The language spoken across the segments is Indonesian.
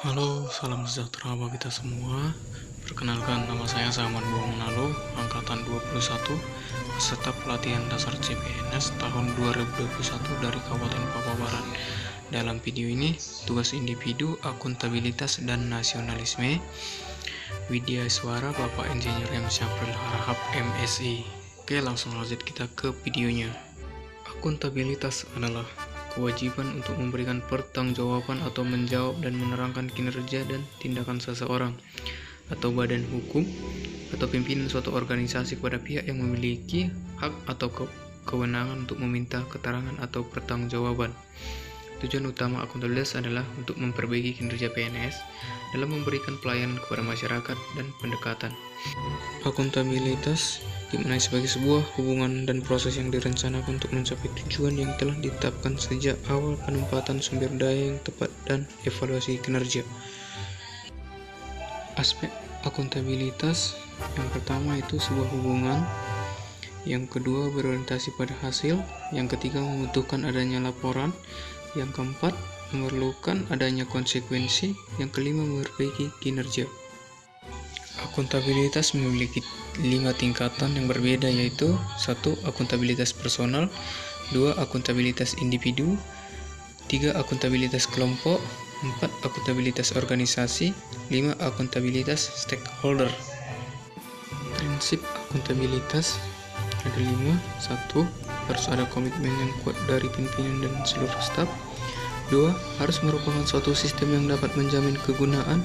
Halo, salam sejahtera bagi kita semua. Perkenalkan, nama saya Saman Buang angkatan 21, peserta pelatihan dasar CPNS tahun 2021 dari Kabupaten Papua Barat. Dalam video ini, tugas individu, akuntabilitas, dan nasionalisme. Widya Suara Bapak Insinyur M. Syapril Harahap, MSI. Oke, langsung lanjut kita ke videonya. Akuntabilitas adalah kewajiban untuk memberikan pertanggungjawaban atau menjawab dan menerangkan kinerja dan tindakan seseorang atau badan hukum atau pimpinan suatu organisasi kepada pihak yang memiliki hak atau kewenangan untuk meminta keterangan atau pertanggungjawaban. Tujuan utama akuntabilitas adalah untuk memperbaiki kinerja PNS dalam memberikan pelayanan kepada masyarakat dan pendekatan. Akuntabilitas dimaknai sebagai sebuah hubungan dan proses yang direncanakan untuk mencapai tujuan yang telah ditetapkan sejak awal penempatan sumber daya yang tepat dan evaluasi kinerja. Aspek akuntabilitas yang pertama itu sebuah hubungan, yang kedua berorientasi pada hasil, yang ketiga membutuhkan adanya laporan, yang keempat memerlukan adanya konsekuensi, yang kelima memperbaiki kinerja. Akuntabilitas memiliki 5 tingkatan yang berbeda, yaitu 1. Akuntabilitas personal, 2. Akuntabilitas individu, 3. Akuntabilitas kelompok, 4. Akuntabilitas organisasi, 5. Akuntabilitas stakeholder. Prinsip akuntabilitas ada 5. 1. Harus ada komitmen yang kuat dari pimpinan dan seluruh staf. 2. Harus merupakan suatu sistem yang dapat menjamin kegunaan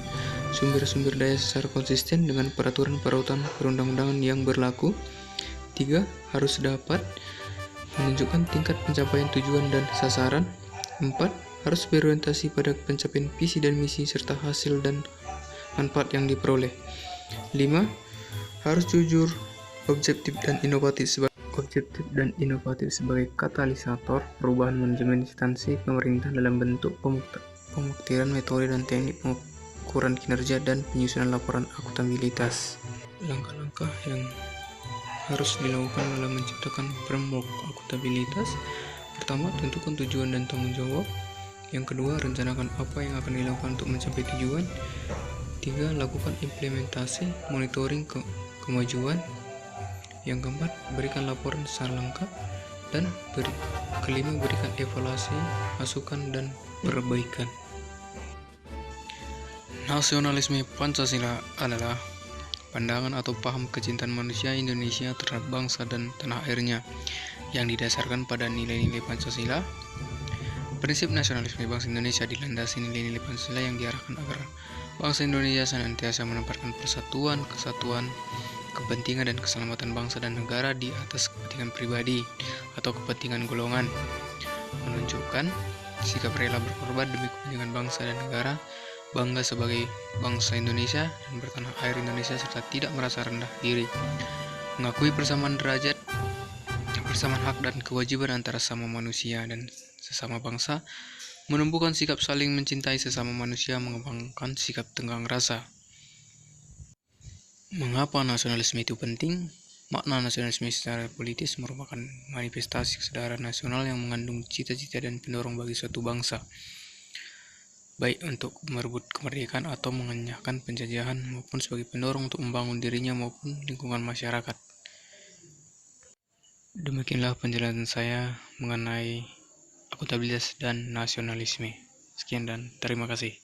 sumber-sumber daya secara konsisten dengan peraturan perundang-undangan yang berlaku. 3. Harus dapat menunjukkan tingkat pencapaian tujuan dan sasaran. 4. Harus berorientasi pada pencapaian visi dan misi serta hasil dan manfaat yang diperoleh. 5. Harus jujur, objektif dan inovatif sebagai katalisator perubahan manajemen instansi pemerintah dalam bentuk pembuktian metode dan teknik pengukuran kinerja dan penyusunan laporan akuntabilitas. Langkah-langkah yang harus dilakukan dalam menciptakan framework akuntabilitas. Pertama, tentukan tujuan dan tanggung jawab. Yang kedua, rencanakan apa yang akan dilakukan untuk mencapai tujuan. 3. Lakukan implementasi, monitoring kemajuan. Yang keempat, berikan laporan secara lengkap. Dan kelima, berikan evaluasi, masukan, dan perbaikan. Nasionalisme Pancasila adalah pandangan atau paham kecintaan manusia Indonesia terhadap bangsa dan tanah airnya yang didasarkan pada nilai-nilai Pancasila. Prinsip nasionalisme bangsa Indonesia dilandasi nilai-nilai Pancasila yang diarahkan agar bangsa Indonesia senantiasa menempatkan persatuan, kesatuan, kepentingan dan keselamatan bangsa dan negara di atas kepentingan pribadi atau kepentingan golongan, menunjukkan sikap rela berkorban demi kepentingan bangsa dan negara, bangga sebagai bangsa Indonesia dan bertanah air Indonesia, serta tidak merasa rendah diri, mengakui persamaan derajat, persamaan hak dan kewajiban antara sesama manusia dan sesama bangsa, menumbuhkan sikap saling mencintai sesama manusia, mengembangkan sikap tenggang rasa. Mengapa nasionalisme itu penting? Makna nasionalisme secara politis merupakan manifestasi kesadaran nasional yang mengandung cita-cita dan pendorong bagi suatu bangsa, baik untuk merebut kemerdekaan atau mengenyahkan penjajahan, maupun sebagai pendorong untuk membangun dirinya maupun lingkungan masyarakat. Demikianlah penjelasan saya mengenai akuntabilitas dan nasionalisme. Sekian dan terima kasih.